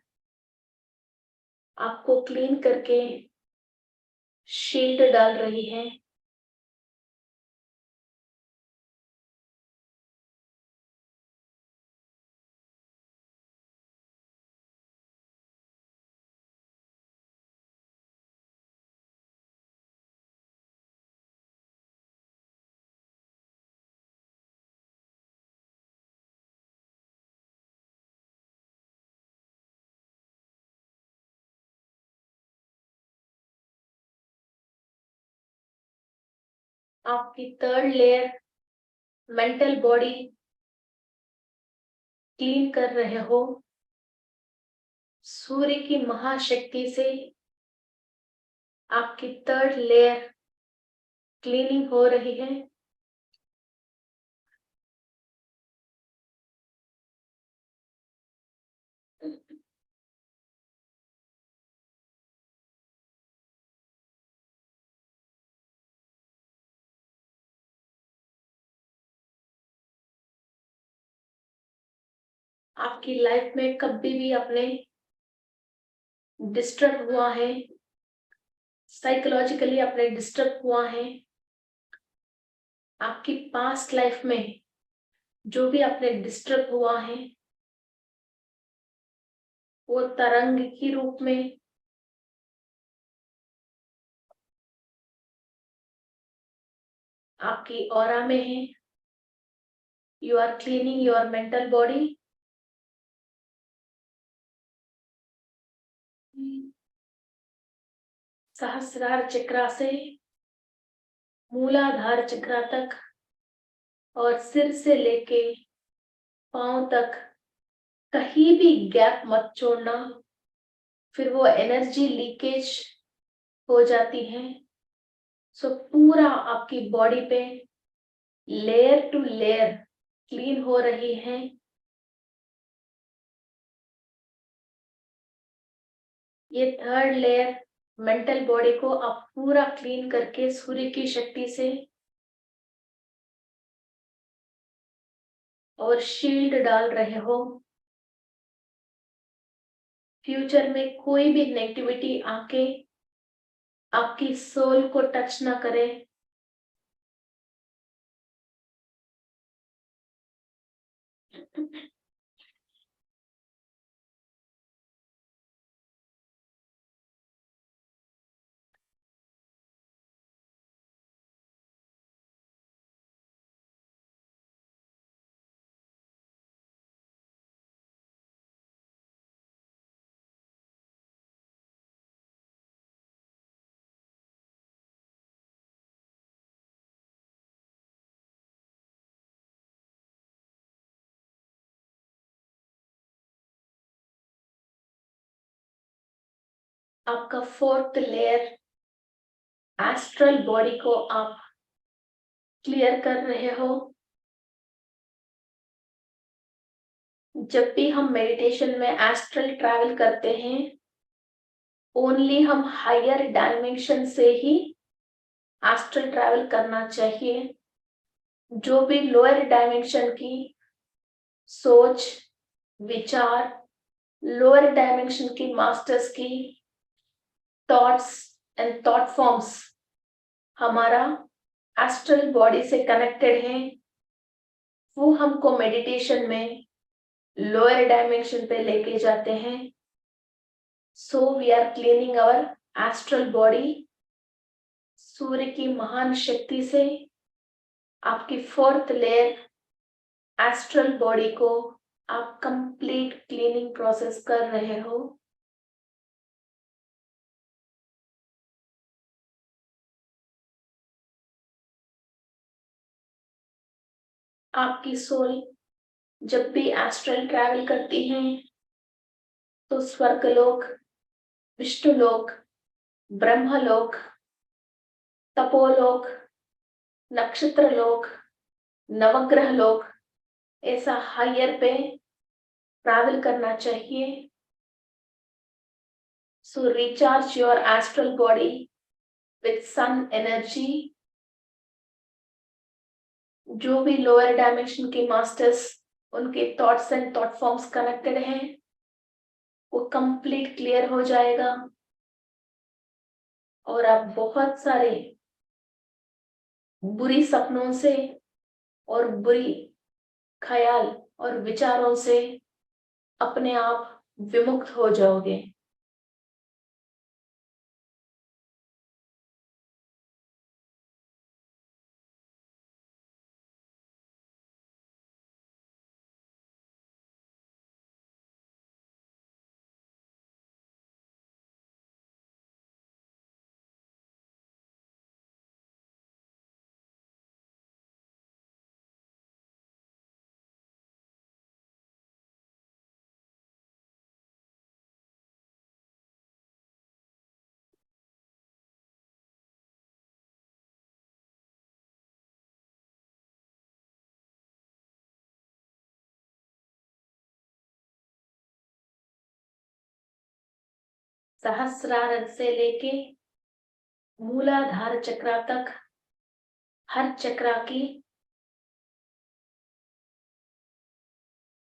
आपको क्लीन करके शील्ड डाल रही है। आपकी third layer mental body clean कर रहे हो। सूर्य की महाशक्ति से आपकी थर्ड लेयर क्लीनिंग हो रही है। आपकी लाइफ में कभी भी अपने डिस्टर्ब हुआ है, साइकोलॉजिकली अपने डिस्टर्ब हुआ है, आपकी पास्ट लाइफ में जो भी अपने डिस्टर्ब हुआ है, वो तरंग के रूप में आपकी ऑरा में है। You are cleaning your mental body. Sahasrara chakra से मूलाधार चक्रा तक और सिर से लेके पांव तक कहीं भी गैप मत छोड़ना, फिर वो एनर्जी लीकेज हो जाती है। सो पूरा आपकी बॉडी पे लेयर टू लेयर क्लीन हो रही है। ये थर्ड लेयर मेंटल बॉडी को आप पूरा क्लीन करके सूर्य की शक्ति से और शील्ड डाल रहे हो। फ्यूचर में कोई भी नेगेटिविटी आके आपकी सोल को टच ना करे। आपका फोर्थ लेयर एस्ट्रल बॉडी को आप क्लियर कर रहे हो। जब भी हम मेडिटेशन में एस्ट्रल ट्रैवल करते हैं, ओनली हम हायर डायमेंशन से ही एस्ट्रल ट्रैवल करना चाहिए। जो भी लोअर डायमेंशन की सोच, विचार, लोअर डायमेंशन की मास्टर्स की थॉट्स एंड थॉट फॉर्म्स हमारा एस्ट्रल बॉडी से कनेक्टेड है, वो हमको मेडिटेशन में लोअर डायमेंशन पे लेके जाते हैं। So we are cleaning our astral body. सूर्य की महान शक्ति से आपकी 4th लेयर एस्ट्रल बॉडी को आप कंप्लीट क्लीनिंग प्रोसेस कर रहे हो। आपकी सोल जब भी एस्ट्रल ट्रैवल करती है तो स्वर्गलोक, विष्णुलोक, ब्रह्मलोक, तपोलोक, नक्षत्र लोक, नवग्रह लोक, ऐसा हायर पे ट्रैवल करना चाहिए। So recharge your astral body with sun energy. जो भी लोअर डायमेंशन के मास्टर्स, उनके thoughts and thought forms connected हैं, वो कंप्लीट क्लियर हो जाएगा और आप बहुत सारे बुरी सपनों से और बुरी ख्याल और विचारों से अपने आप विमुक्त हो जाओगे। सहस्रार से लेके मूलाधार चक्र तक हर चक्र की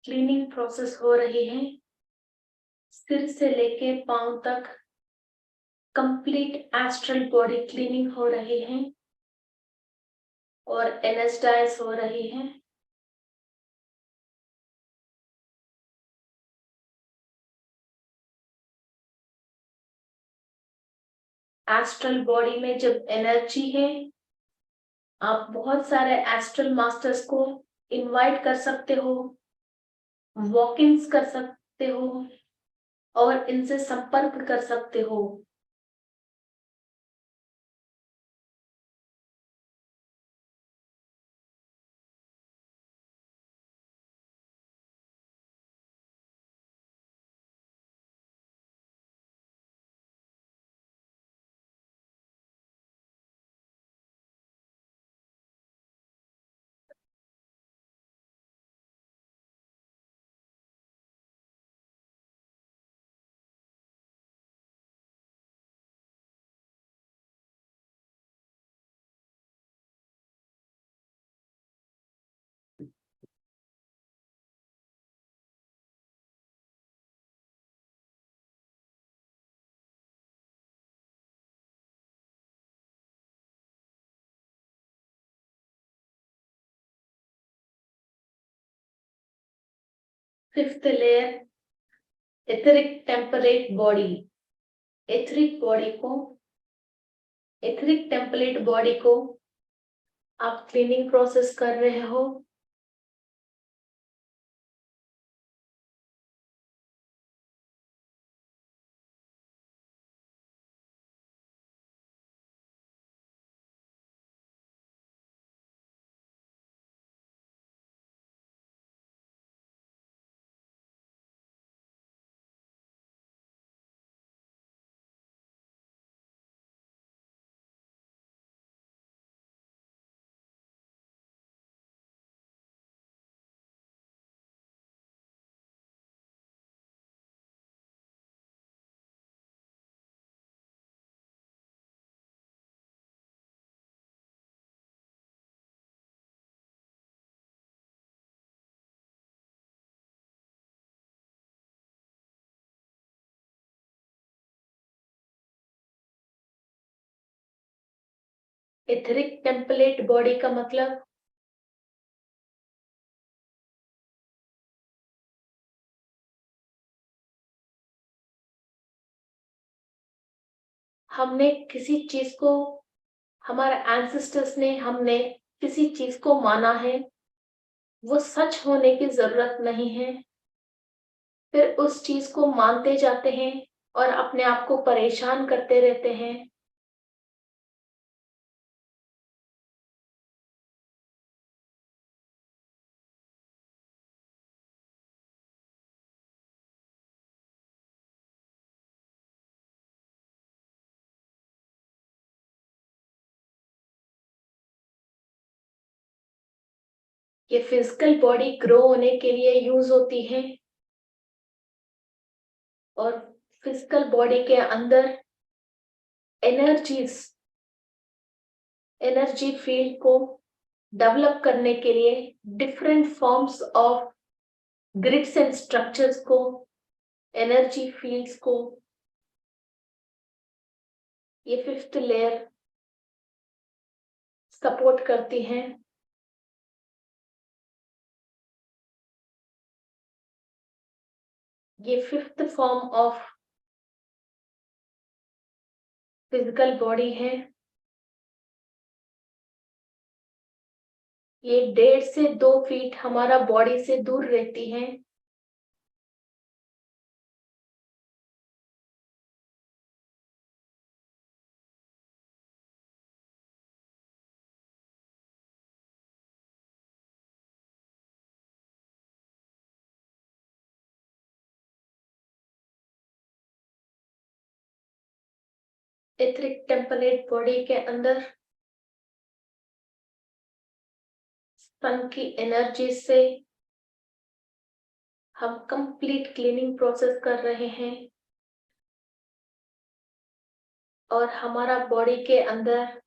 क्लीनिंग प्रोसेस हो रही है। सिर से लेके पांव तक कंप्लीट एस्ट्रल बॉडी क्लीनिंग हो रही है और एनर्जाइज हो रही है। एस्ट्रल बॉडी में जब एनर्जी है, आप बहुत सारे एस्ट्रल मास्टर्स को इनवाइट कर सकते हो, वॉक इन्स कर सकते हो और इनसे संपर्क कर सकते हो। Fifth layer etheric temperate body. Etheric template body को आप क्लीनिंग प्रोसेस कर रहे हो। एथरिक टेम्पलेट बॉडी का मतलब हमने किसी चीज को, हमारे एंसेस्टर्स ने, हमने किसी चीज को माना है, वो सच होने की जरूरत नहीं है, फिर उस चीज को मानते जाते हैं और अपने आप को परेशान करते रहते हैं। ये फिजिकल बॉडी ग्रो होने के लिए यूज होती है और फिजिकल बॉडी के अंदर एनर्जीज, एनर्जी फील्ड को डेवलप करने के लिए different forms of grids and structures को, एनर्जी फील्ड्स को ये फिफ्थ लेयर सपोर्ट करती हैं। ये fifth form of physical body है। ये 1.5 से 2 फीट हमारा बॉडी से दूर रहती है। एथरिक टेम्पलेट बॉडी के अंदर सन की एनर्जी से हम कंप्लीट क्लीनिंग प्रोसेस कर रहे हैं और हमारा बॉडी के अंदर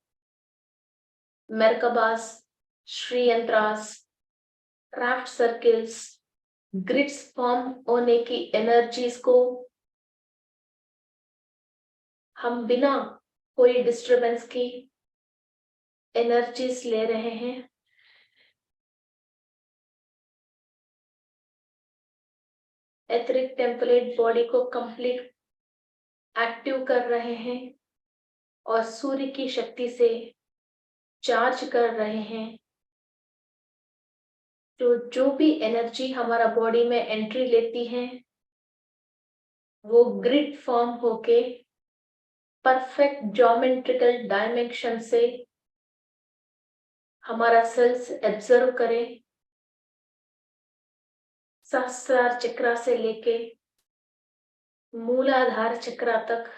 मेरकबास, श्रीयंत्रास, क्राफ्ट सर्किल्स, ग्रिड्स फॉर्म होने की एनर्जीज को हम बिना कोई डिस्टरबेंस की एनर्जीज ले रहे हैं। एथरिक टेम्पलेट बॉडी को कंप्लीट एक्टिव कर रहे हैं और सूर्य की शक्ति से चार्ज कर रहे हैं। तो जो भी एनर्जी हमारा बॉडी में एंट्री लेती है वो ग्रिड फॉर्म होके परफेक्ट ज्योमेट्रिकल डायमेंशन से हमारा सेल्स एब्जर्व करे। सहस्त्रार चक्रा से लेके मूलाधार चक्रा तक,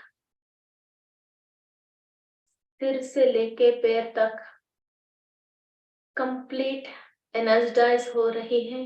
सिर से लेके पैर तक कंप्लीट एनर्जाइज हो रही है।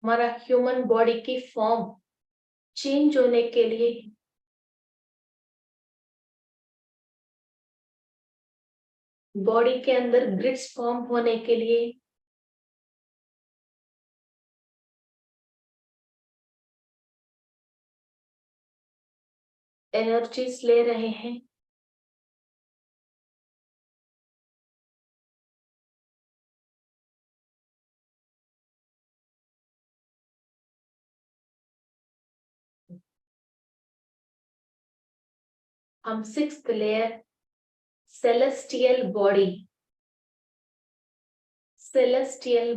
हमारा ह्यूमन बॉडी की फॉर्म चेंज होने के लिए बॉडी के अंदर ग्रिड्स फॉर्म होने के लिए एनर्जीज ले रहे हैं। हम 6th लेयर सेलेस्टियल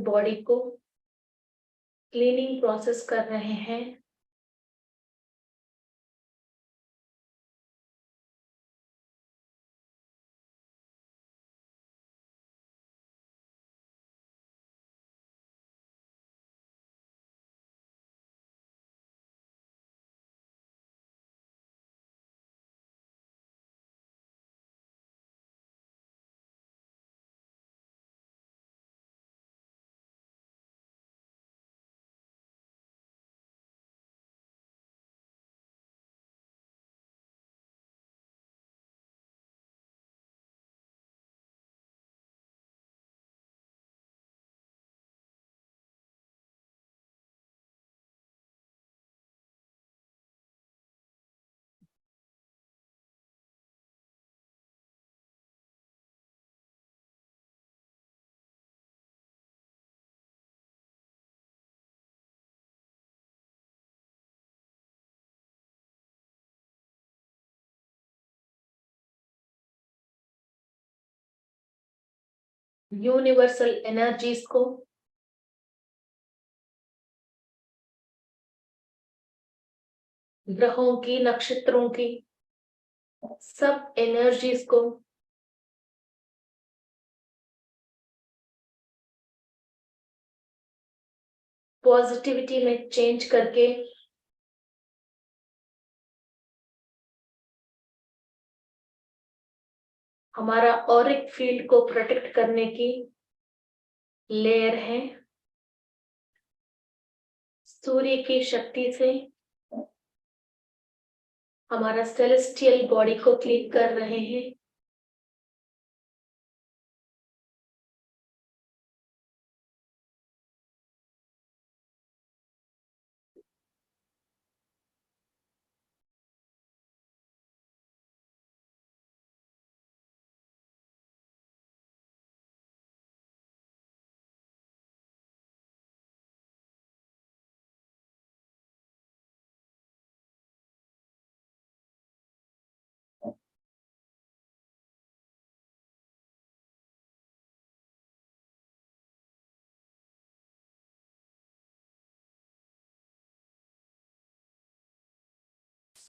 बॉडी को क्लीनिंग प्रोसेस कर रहे हैं। यूनिवर्सल एनर्जीज को ग्रहों की, नक्षत्रों की, सब एनर्जीज को पॉजिटिविटी में चेंज करके हमारा ऑरिक फील्ड को प्रोटेक्ट करने की लेयर है। सूर्य की शक्ति से हमारा सेलेस्टियल बॉडी को क्लीन कर रहे हैं।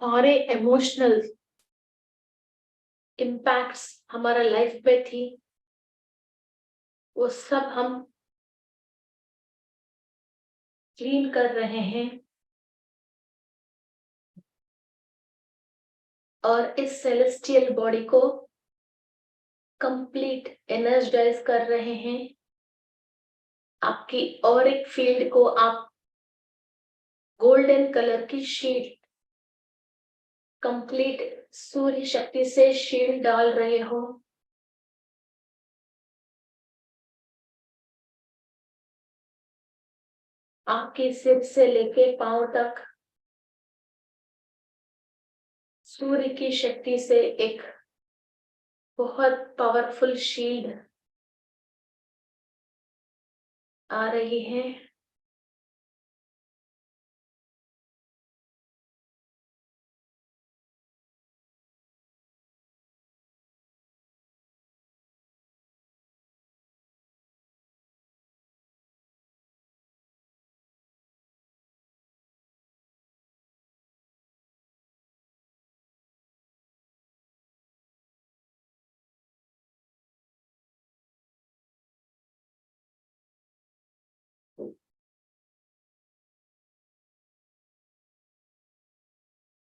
सारे इमोशनल इम्पैक्ट्स हमारा लाइफ पे थी, वो सब हम क्लीन कर रहे हैं और इस सेलेस्टियल बॉडी को कंप्लीट एनर्जाइज कर रहे हैं। आपकी ऑरिक फील्ड को आप गोल्डन कलर की शील्ड, कंप्लीट सूर्य शक्ति से शील्ड डाल रहे हो। आपके सिर से लेके पांव तक सूर्य की शक्ति से एक बहुत पावरफुल शील्ड आ रही है।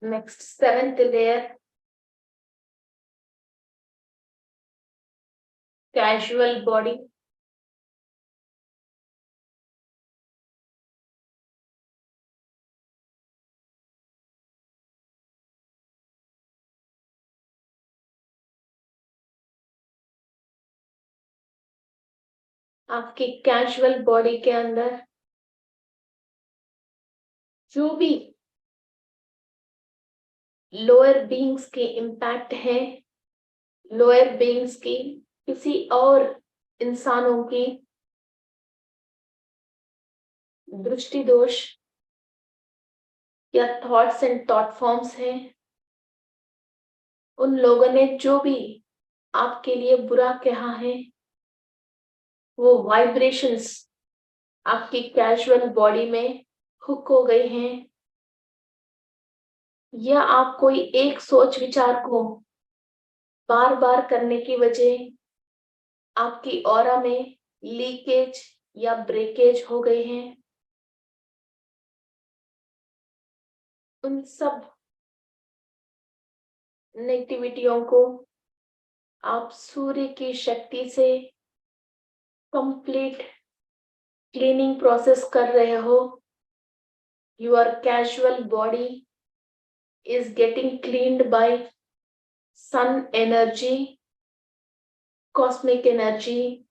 Next 7th layer casual body. आपकी कैजुअल बॉडी के अंदर जो भी लोअर बीइंग्स के इम्पैक्ट है, लोअर बीइंग्स की, किसी और इंसानों की दृष्टि दोष या थॉट्स एंड थॉट फॉर्म्स हैं, उन लोगों ने जो भी आपके लिए बुरा कहा है, वो वाइब्रेशंस आपकी कैजुअल बॉडी में हुक हो गई हैं, या आप कोई एक सोच विचार को बार बार करने की वजह आपकी ऑरा में लीकेज या ब्रेकेज हो गए हैं, उन सब नेगेटिविटियों को आप सूर्य की शक्ति से कंप्लीट क्लीनिंग प्रोसेस कर रहे हो. Your casual body is getting cleaned by sun energy, cosmic energy.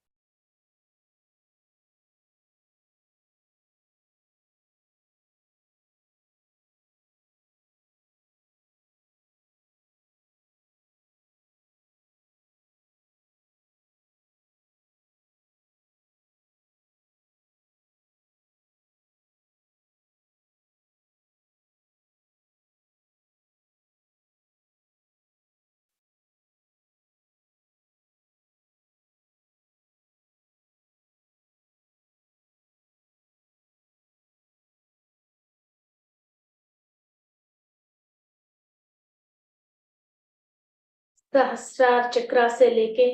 सहस्रार चक्र से लेके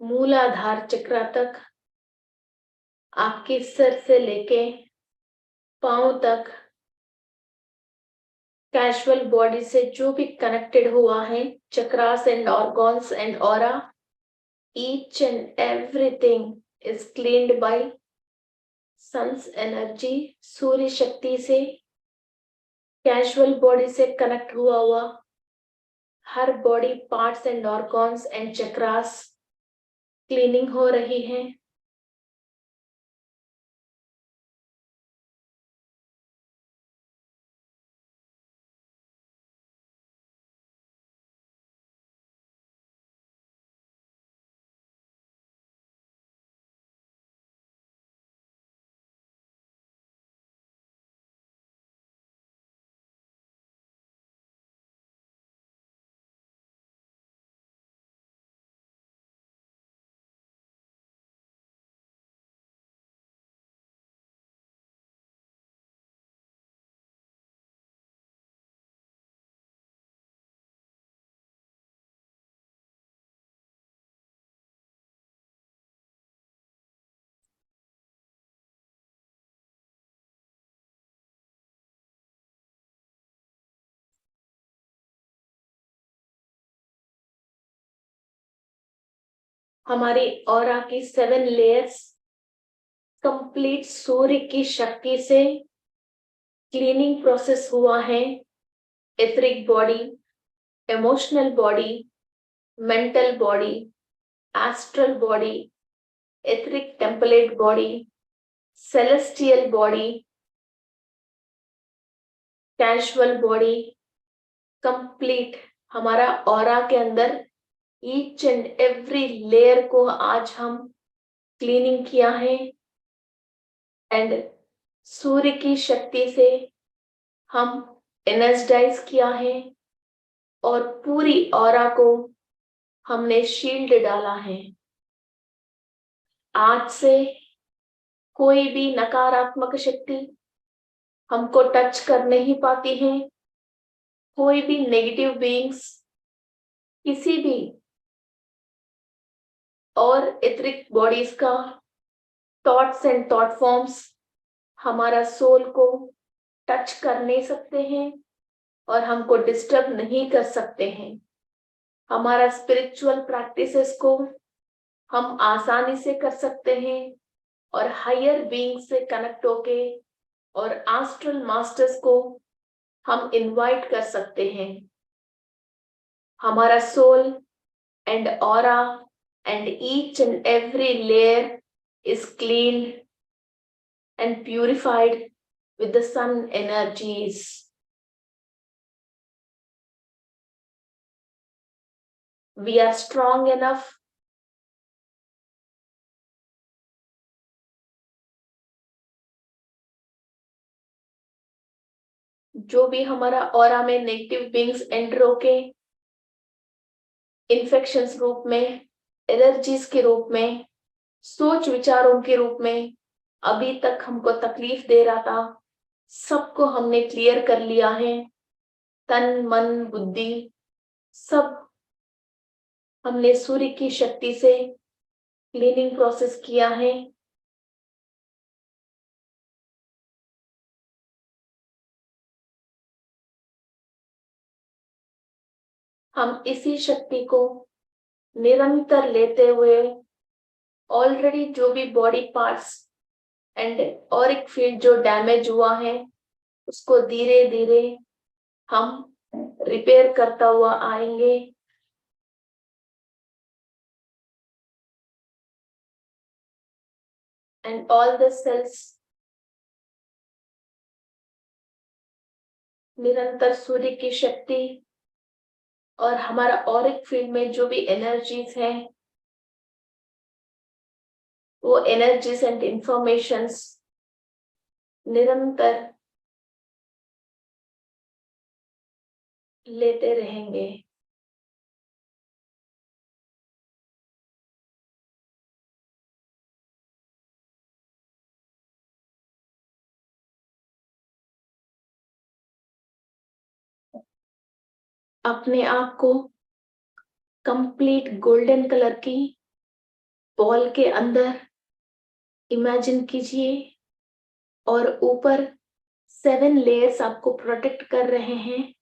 मूलाधार चक्र तक, आपके सिर से लेके पांव तक, कैजुअल बॉडी से जो भी कनेक्टेड हुआ है, chakras and organs and aura, each and everything is cleaned by sun's energy. सूर्य शक्ति से कैजुअल बॉडी से कनेक्ट हुआ हर body parts and organs and chakras cleaning हो रही है. हमारी ऑरा की 7 लेयर्स कंप्लीट सूर्य की शक्ति से क्लीनिंग प्रोसेस हुआ है. Etheric body, emotional body, mental body, astral body, etheric template body, celestial body, casual body, complete हमारा ऑरा के अंदर ईच एंड एवरी लेयर को आज हम क्लीनिंग किया है. एंड सूर्य की शक्ति से हम एनर्जाइज किया है और पूरी ऑरा को हमने शील्ड डाला है. आज से कोई भी नकारात्मक शक्ति हमको टच कर नहीं पाती है. कोई भी नेगेटिव बीइंग्स, किसी भी और एथरिक बॉडीज का थॉट्स एंड थॉट फॉर्म्स हमारा सोल को टच कर नहीं सकते हैं और हमको डिस्टर्ब नहीं कर सकते हैं. हमारा स्पिरिचुअल प्रैक्टिसेस को हम आसानी से कर सकते हैं और हायर बीइंग से कनेक्ट होके और एस्ट्रल मास्टर्स को हम इनवाइट कर सकते हैं. हमारा soul and aura and each and every layer is cleaned and purified with the sun energies. We are strong enough जो भी हमारा ऑरा में नेगेटिव बीइंग्स एंटर होके इन्फेक्शंस रूप में, एलर्जीज के रूप में, सोच विचारों के रूप में अभी तक हमको तकलीफ दे रहा था, सबको हमने क्लियर कर लिया है। तन मन बुद्धि सब हमने सूर्य की शक्ति से क्लीनिंग प्रोसेस किया है। हम इसी शक्ति को निरंतर लेते हुए ऑलरेडी जो भी body parts and Auric field जो डैमेज हुआ है उसको धीरे धीरे हम रिपेयर करता हुआ आएंगे। एंड ऑल द सेल्स निरंतर सूर्य की शक्ति और हमारा ऑरिक फील्ड में जो भी एनर्जीज है वो एनर्जीज एंड इंफॉर्मेशंस निरंतर लेते रहेंगे। अपने आप को कंप्लीट गोल्डन कलर की बॉल के अंदर इमेजिन कीजिए और ऊपर 7 लेयर्स आपको प्रोटेक्ट कर रहे हैं।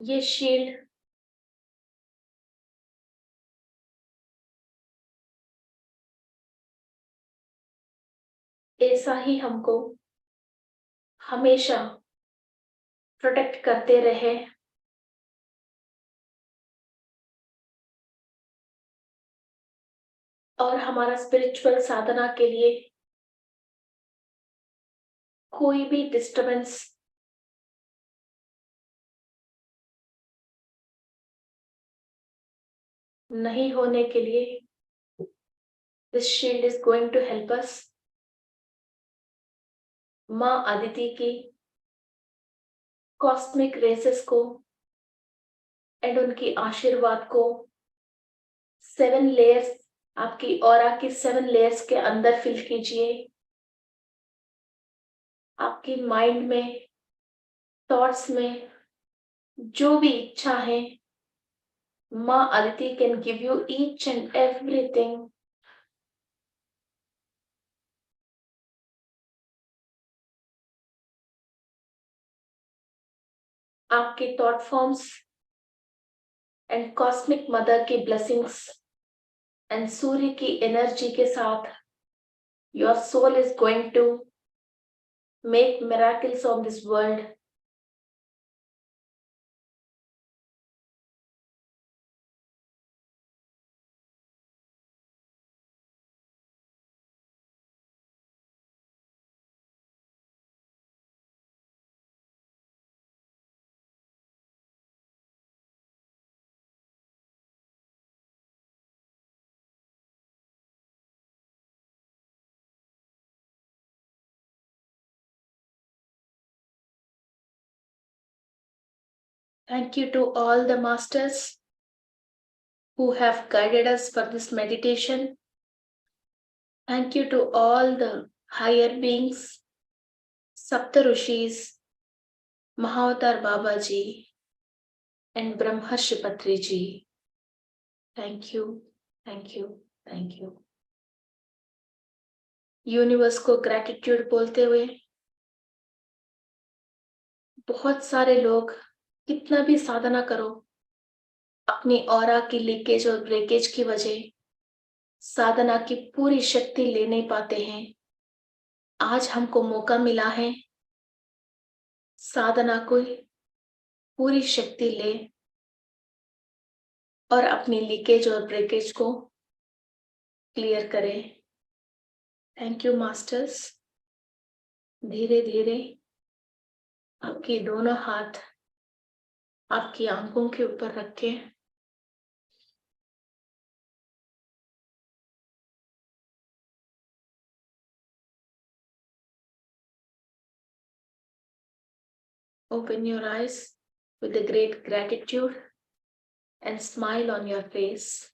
ये शील्ड ऐसा ही हमको हमेशा प्रोटेक्ट करते रहे। और हमारा स्पिरिचुअल साधना के लिए कोई भी डिस्टरबेंस नहीं होने के लिए this shield is going to help us. माँ अदिति की कॉस्मिक रेसेस को एंड उनकी आशीर्वाद को 7 लेयर्स आपकी ऑरा की 7 लेयर्स के अंदर फिल कीजिए। आपकी माइंड में थॉट्स में जो भी इच्छा है माँ Aditi can give you each and everything. आपके thought forms and cosmic mother की ब्लेसिंग्स एंड सूर्य की एनर्जी के साथ your soul is going to make miracles on this world. Thank you to all the masters who have guided us for this meditation. Thank you to all the higher beings, Saptarishis, Mahavatar Babaji, and Brahmarshi Patriji. Thank you, thank you, thank you. Universe को gratitude बोलते हुए, बहुत सारे लोग कितना भी साधना करो, अपनी ऑरा की लीकेज और ब्रेकेज की वजह साधना की पूरी शक्ति ले नहीं पाते हैं। आज हमको मौका मिला है साधना को पूरी शक्ति ले और अपनी लीकेज और ब्रेकेज को क्लियर करें। Thank you masters. धीरे धीरे आपके दोनों हाथ आपकी आंखों के ऊपर रखें। Open your eyes with a great gratitude and smile on your face.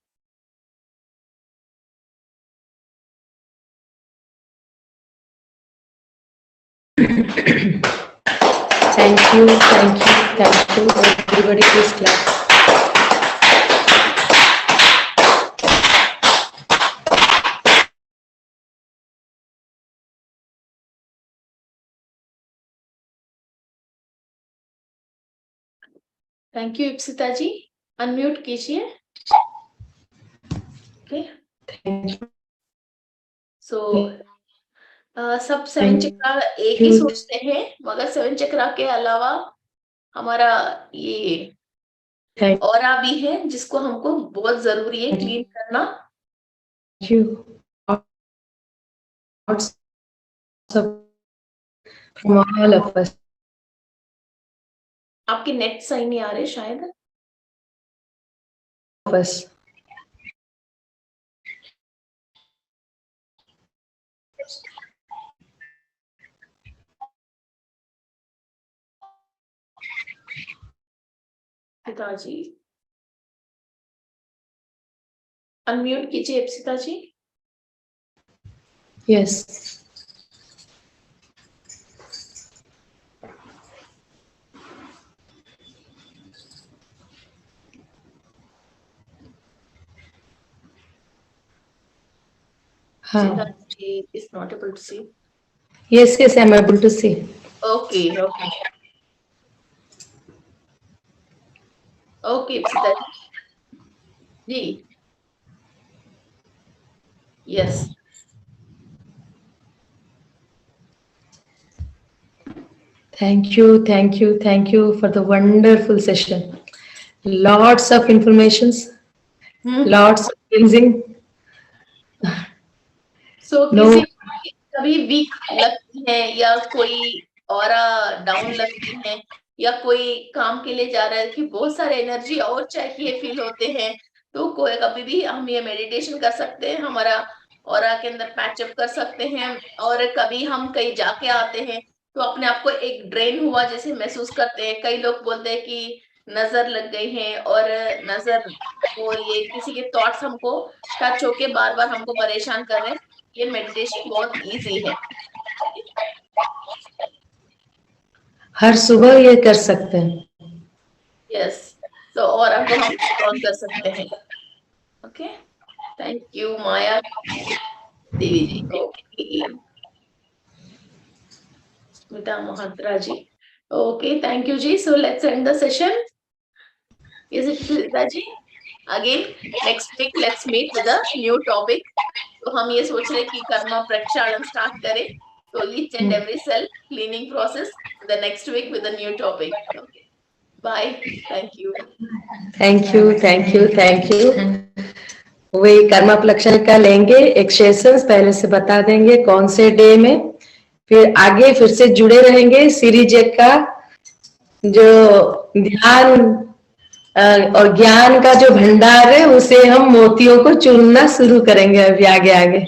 Thank you, thank you, thank you. Everybody please clap. Thank you, Ipsita ji. Unmute कीजिए. Okay. Thank you. So, सब सेवन चक्रा एक ही सोचते हैं, मगर seven चक्रा के अलावा हमारा ये ऑरा भी है जिसको हमको बहुत जरूरी है क्लीन करना। Thank you. From all of us. आपके नेट सही नहीं आ रहे शायद। Us. पिताजी अनम्यूट कीजिए इप्सिता जी। Yes. Siddharth is not able to see. Yes, yes, I'm able to see. Okay, okay. Okay, Siddharth ji. Yes. Thank you, thank you, thank you for the wonderful session. Lots of informations, lots of cleansing. So किसी कभी week लगती है या कोई aura down लगती है या कोई काम के लिए जा रहा है कि बहुत सारे एनर्जी और चाहिए फील होते हैं, तो कोई कभी भी हम ये मेडिटेशन कर सकते हैं, हमारा ऑरा के अंदर पैचअप कर सकते हैं। और कभी हम कहीं जाके आते हैं तो अपने आप को एक ड्रेन हुआ जैसे महसूस करते हैं। कई लोग बोलते हैं कि नजर लग गई है और नजर और ये किसी के थॉट्स हमको टच होके बार बार हमको परेशान कर रहे हैं। ये मेडिटेशन बहुत इजी है, हर सुबह ये कर सकते हैं। यस, तो और आपको हम ऑन कर सकते हैं। Okay, thank you Maya Devi ji. Okay, Smita Mohatra ji. Okay, thank you ji. So let's end the session. Is it Smita ji? Again next week let's meet with a new topic. तो हम ये सोच रहे कि कर्मा प्रक्षालन स्टार्ट करें, तो each and every cell cleaning process the next week with a new topic. Okay, bye, thank you. Thank you, thank you, thank you. वही कर्मा प्रक्षालन का लेंगे एक सेशंस, पहले से बता देंगे कौन से डे में, फिर आगे फिर से जुड़े रहेंगे। सीरीज एक का जो ध्यान और ज्ञान का जो भंडार है उसे हम मोतियों को चुनना शुरू करेंगे अभी आगे आगे।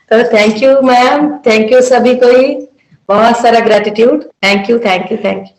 तो thank you ma'am, thank you सभी को, बहुत सारा gratitude. Thank you, thank you, thank you.